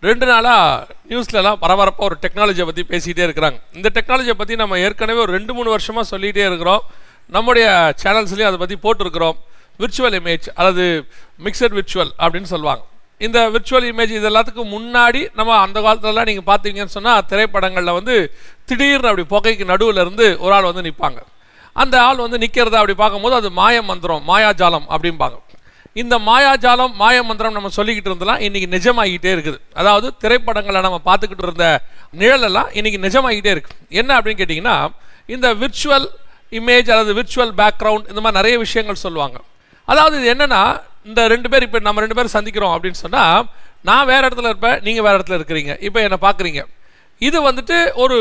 2 நாளாக நியூஸ்லலாம் பரபரப்பாக ஒரு டெக்னாலஜியை பற்றி பேசிகிட்டே இருக்கிறாங்க. இந்த டெக்னாலஜியை பற்றி நம்ம ஏற்கனவே ஒரு 2-3 வருஷமாக சொல்லிகிட்டே இருக்கிறோம். நம்முடைய சேனல்ஸ்லேயும் அதை பற்றி போட்டிருக்கிறோம். விர்ச்சுவல் இமேஜ் அல்லது மிக்சட் விர்ச்சுவல் அப்படின்னு சொல்லுவாங்க. இந்த விர்ச்சுவல் இமேஜ் இது எல்லாத்துக்கும் முன்னாடி நம்ம அந்த காலத்துலலாம் நீங்கள் பார்த்தீங்கன்னு சொன்னால் திரைப்படங்களில் வந்து திடீர்னு அப்படி புகைக்கு நடுவில் இருந்து ஒரு ஆள் வந்து நிற்பாங்க. அந்த ஆள் வந்து நிற்கிறத அப்படி பார்க்கும்போது அது மாய மந்திரம், மாயாஜாலம் அப்படிம்பாங்க. இந்த மாயாஜாலம், மாய மந்திரம் நம்ம சொல்லிக்கிட்டு இருந்தலாம் இன்றைக்கி நிஜமாகிட்டே இருக்குது. அதாவது திரைப்படங்களை நம்ம பார்த்துக்கிட்டு இருந்த நிழலெல்லாம் இன்றைக்கி நிஜமாகிட்டே இருக்குது. என்ன அப்படின்னு கேட்டிங்கன்னா, இந்த விர்ச்சுவல் இமேஜ் அல்லது விர்ச்சுவல் பேக்ரவுண்ட் இந்த மாதிரி நிறைய விஷயங்கள் சொல்லுவாங்க. அதாவது இது என்னென்னா, இந்த 2 பேர் இப்போ நம்ம 2 பேர் சந்திக்கிறோம் அப்படின்னு சொன்னால், நான் வேறு இடத்துல இருப்பேன், நீங்கள் வேறு இடத்துல இருக்கிறீங்க, இப்போ என்னை பார்க்குறீங்க. இது வந்துட்டு ஒரு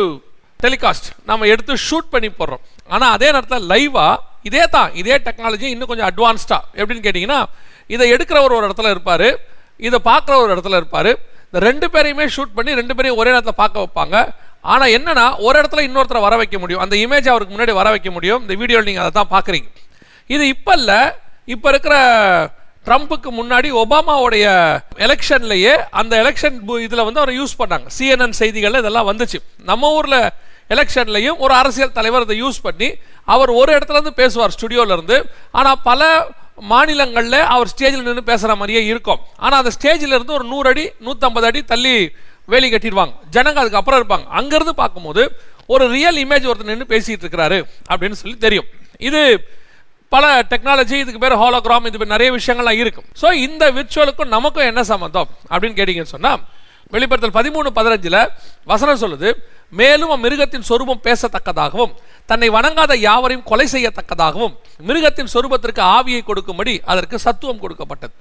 டெலிகாஸ்ட் நம்ம எடுத்து ஷூட் பண்ணி போடுறோம். ஆனால் அதே நேரத்தில் லைவாக இதே டெக்னாலஜி இன்னும் கொஞ்சம் அட்வான்ஸ்டாக எப்படின்னு கேட்டிங்கன்னா, இதை எடுக்கிறவர் ஒரு இடத்துல இருப்பார், இதை பார்க்குற ஒரு இடத்துல இருப்பார். இந்த 2 பேரையுமே ஷூட் பண்ணி 2 பேரையும் ஒரே நேரத்தில் பார்க்க வைப்பாங்க. ஆனால் என்னென்னா, ஒரு இடத்துல இன்னொருத்தரை வர வைக்க முடியும், அந்த இமேஜ் அவருக்கு முன்னாடி வர வைக்க முடியும். இந்த வீடியோவில் நீங்கள் அதை தான் பார்க்குறீங்க. இது இப்போ இல்லை, இப்போ இருக்கிற ட்ரம்ப்புக்கு முன்னாடி ஒபாமாவுடைய எலெக்ஷன்லேயே அந்த எலெக்ஷன் இதில் வந்து அவரை யூஸ் பண்ணாங்க. CNN செய்திகள் இதெல்லாம் வந்துச்சு. நம்ம ஊரில் எலெக்ஷன்லையும் ஒரு அரசியல் தலைவர் இதை யூஸ் பண்ணி அவர் ஒரு இடத்துலேருந்து பேசுவார் ஸ்டுடியோவிலேருந்து. ஆனால் பல மாநிலங்களில் அவர் ஸ்டேஜில் நின்று பேசுகிற மாதிரியே இருக்கும். ஆனால் அந்த ஸ்டேஜில் இருந்து ஒரு 100 அடி 150 அடி தள்ளி வேலி கட்டிடுவாங்க. ஜனங்க அதுக்கப்புறம் இருப்பாங்க. அங்கேருந்து பார்க்கும்போது ஒரு ரியல் இமேஜ் ஒருத்தர் நின்று பேசிகிட்டு இருக்கிறாரு அப்படின்னு சொல்லி தெரியும். இது பல டெக்னாலஜி, இதுக்கு பேர் ஹாலோகிராம், இது நிறைய விஷயங்கள்லாம் இருக்கும். ஸோ இந்த விர்ச்சுவலுக்கும் நமக்கும் என்ன சம்பந்தம் அப்படின்னு கேட்டிங்கன்னு சொன்னால், வெளிப்படுத்தல் 13:15 வசனம் சொல்லுது, மேலும் அம்மிருகத்தின் சொரூபம் பேசத்தக்கதாகவும் தன்னை வணங்காத யாவரையும் கொலை செய்யத்தக்கதாகவும் மிருகத்தின் சொரூபத்திற்கு ஆவியை கொடுக்கும்படி அதற்கு சத்துவம் கொடுக்கப்பட்டது.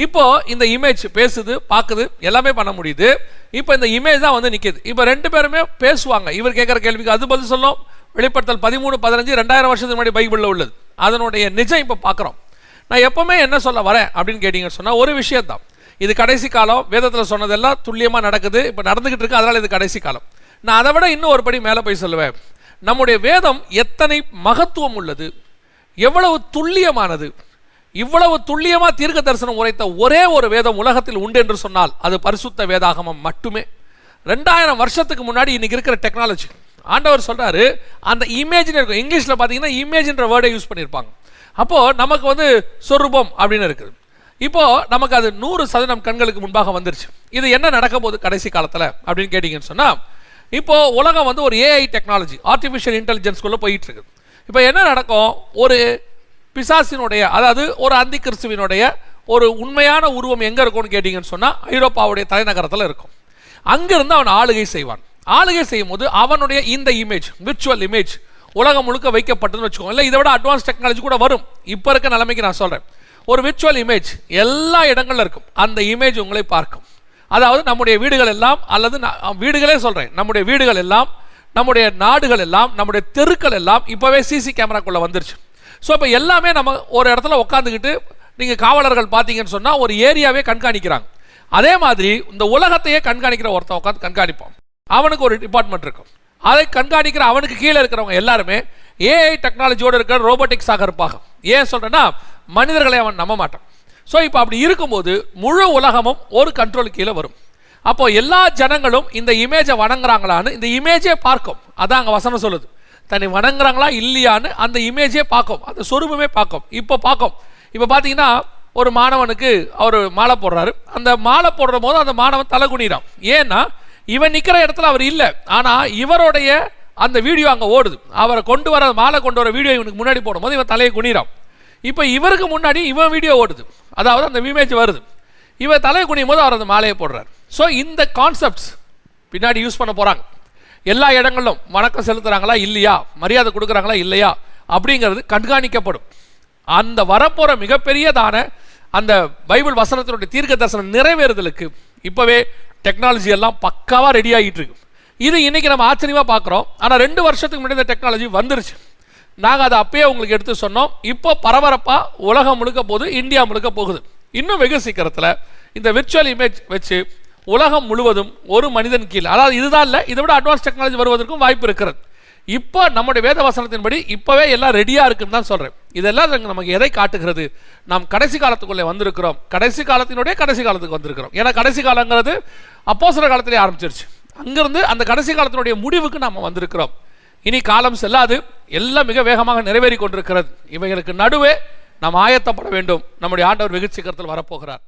இப்போ இந்த இமேஜ் பேசுது, பார்க்குது, எல்லாமே பண்ண முடியுது. இப்போ இந்த இமேஜ் தான் வந்து நிற்கிது. இப்போ 2 பேருமே பேசுவாங்க. இவர் கேட்குற கேள்விக்கு அது பதில் சொல்லும். வெளிப்படுத்தல் 13:15 2000 வருஷத்துக்கு முன்னாடி பைபிளில் உள்ளது. அதனுடைய நிஜம் இப்போ பார்க்குறோம். நான் எப்போவுமே என்ன சொல்ல வரேன் அப்படின்னு கேட்டிங்கன்னு சொன்னால், ஒரு விஷயத்தான், இது கடைசி காலம். வேதத்தில் சொன்னதெல்லாம் துல்லியமாக நடக்குது, இப்போ நடந்துக்கிட்டு இருக்கு. அதனால் இது கடைசி காலம். நான் அதை விட இன்னும் ஒரு படி மேலே போய் சொல்லுவேன். நம்முடைய வேதம் எத்தனை மகத்துவம் உள்ளது, எவ்வளவு துல்லியமானது. இவ்வளவு துல்லியமாக தீர்க்க தரிசனம் உரைத்த ஒரே ஒரு வேதம் உலகத்தில் உண்டு என்று சொன்னால் அது பரிசுத்த வேதாகமம் மட்டுமே. 2000 வருஷத்துக்கு முன்னாடி இன்னைக்கு இருக்கிற டெக்னாலஜி, ஆண்டவர் சொல்றாரு, அந்த இமேஜ் இருக்கும். இங்கிலீஷில் பார்த்தீங்கன்னா இமேஜ்ன்ற வேர்டை யூஸ் பண்ணியிருப்பாங்க. அப்போது நமக்கு வந்து சொரூபம் அப்படின்னு இருக்குது. இப்போது நமக்கு அது 100% கண்களுக்கு முன்பாக வந்துருச்சு. இது என்ன நடக்க போகுது கடைசி காலத்தில் அப்படின்னு கேட்டிங்கன்னு சொன்னால், இப்போது உலகம் வந்து ஒரு AI டெக்னாலஜி, ஆர்டிஃபிஷியல் இன்டெலிஜென்ஸ்குள்ளே போயிட்டு இருக்குது. இப்போ என்ன நடக்கும், ஒரு பிசாசினுடைய, அதாவது ஒரு அந்தி கிறிஸ்துவினுடைய ஒரு உண்மையான உருவம் எங்கே இருக்கும்னு கேட்டிங்கன்னு சொன்னால், ஐரோப்பாவுடைய தலைநகரத்தில் இருக்கும். அங்கிருந்து அவன் ஆளுகை செய்வான். ஆளுகை செய்யும் போது அவனுடைய இந்த இமேஜ், விர்ச்சுவல் இமேஜ் உலகம் முழுக்க வைக்கப்பட்டதுன்னு வச்சுக்கோங்க. இல்லை இதை விட அட்வான்ஸ் டெக்னாலஜி கூட வரும். இப்போ இருக்க நிலைமைக்கு நான் சொல்கிறேன், ஒரு விர்ச்சுவல் இமேஜ் எல்லா இடங்களில் இருக்கும். அந்த இமேஜ் உங்களை பார்க்கும். அதாவது நம்முடைய வீடுகள் எல்லாம், அல்லது வீடுகளே சொல்கிறேன், நம்முடைய வீடுகள் எல்லாம், நம்முடைய நாடுகள் எல்லாம், நம்முடைய தெருக்கள் எல்லாம் இப்போவே சிசி கேமராக்குள்ளே வந்துருச்சு. ஸோ இப்போ எல்லாமே நம்ம ஒரு இடத்துல உட்காந்துக்கிட்டு, நீங்கள் காவலர்கள் பார்த்தீங்கன்னு சொன்னால் ஒரு ஏரியாவே கண்காணிக்கிறாங்க. அதே மாதிரி இந்த உலகத்தையே கண்காணிக்கிற ஒருத்தன் உட்காந்து கண்காணிப்போம். அவனுக்கு ஒரு டிபார்ட்மெண்ட் இருக்கும். அதை கண்காணிக்கிற அவனுக்கு கீழே இருக்கிறவங்க எல்லாருமே AI டெக்னாலஜியோடு இருக்கிற ரோபோட்டிக்ஸாக இருப்பாங்க. ஏன் சொல்கிறேன்னா, மனிதர்களை அவன் நம்ப மாட்டான். ஸோ இப்போ அப்படி இருக்கும்போது முழு உலகமும் ஒரு கண்ட்ரோல் கீழே வரும். அப்போ எல்லா ஜனங்களும் இந்த இமேஜை வணங்குறாங்களான்னு இந்த இமேஜே பார்க்கும். அதான் அங்கே வசனம் சொல்லுது, தன்னை வணங்குறாங்களா இல்லையான்னு அந்த இமேஜே பார்க்கும், அந்த சொரூபமே பார்க்கும். இப்போ பார்க்கும். இப்போ பார்த்தீங்கன்னா, ஒரு மாணவனுக்கு அவர் மாலை போடுறாரு. அந்த மாலை போடுற போது அந்த மாணவன் தலை குனிறான். ஏன்னா இவன் நிற்கிற இடத்துல அவர் இல்லை, ஆனால் இவருடைய அந்த வீடியோ அங்கே ஓடுது. அவரை கொண்டு வர, மாலை கொண்டு வர வீடியோ இவனுக்கு முன்னாடி போடும்போது இவன் தலையை குனிறான். இப்போ இவருக்கு முன்னாடி இவன் வீடியோ ஓடுது, அதாவது அந்த இமேஜ் வருது. இவன் தலையை குனியும் போது அவர் அந்த மாலையை போடுறார். ஸோ இந்த கான்செப்ட்ஸ் பின்னாடி யூஸ் பண்ண போகிறாங்க. எல்லா இடங்களிலும் வணக்கம் செலுத்துகிறாங்களா இல்லையா, மரியாதை கொடுக்குறாங்களா இல்லையா அப்படிங்கிறது கண்காணிக்கப்படும். அந்த வரப்போகிற மிகப்பெரியதான அந்த பைபிள் வசனத்தினுடைய தீர்க்க தரிசனம் நிறைவேறுதலுக்கு இப்போவே டெக்னாலஜி எல்லாம் பக்காவாக ரெடி ஆகிட்டு இருக்கு. இது இன்னைக்கு நம்ம ஆச்சரியமாக பார்க்குறோம். ஆனால் 2 வருஷத்துக்கு முன்னாடி இந்த டெக்னாலஜி வந்துருச்சு. நாங்கள் அதை அப்பயே உங்களுக்கு எடுத்து சொன்னோம். இப்போ பரபரப்பாக உலகம் முழுக்க போகுது, இந்தியா முழுக்க போகுது. இன்னும் வெகு சீக்கிரத்தில் இந்த விர்ச்சுவல் இமேஜ் வச்சு உலகம் முழுவதும் ஒரு மனிதன் கீழ், அதாவது இதுதான் இல்லை, இதை விட அட்வான்ஸ் டெக்னாலஜி வருவதற்கும் வாய்ப்பு இருக்கிறது. இப்போ நம்முடைய வேத வசனத்தின்படி இப்போவே எல்லாம் ரெடியாக இருக்குன்னு தான் சொல்கிறேன். இதெல்லாம் நமக்கு எதை காட்டுகிறது, நாம் கடைசி காலத்துக்குள்ளே வந்திருக்கிறோம். கடைசி காலத்தினுடைய கடைசி காலத்துக்கு வந்திருக்கிறோம். ஏன்னா கடைசி காலங்கிறது அப்போஸ்தலர் காலத்திலே ஆரம்பிச்சிருச்சு. அங்கிருந்து அந்த கடைசி காலத்தினுடைய முடிவுக்கு நாம் வந்திருக்கிறோம். இனி காலம் செல்லாது, எல்லாம் மிக வேகமாக நிறைவேறி கொண்டிருக்கிறது. இவைகளுக்கு நடுவே நாம் ஆயத்தப்பட வேண்டும். நம்முடைய ஆண்டவர் வெகு சீக்கிரத்தில் வரப்போகிறார்.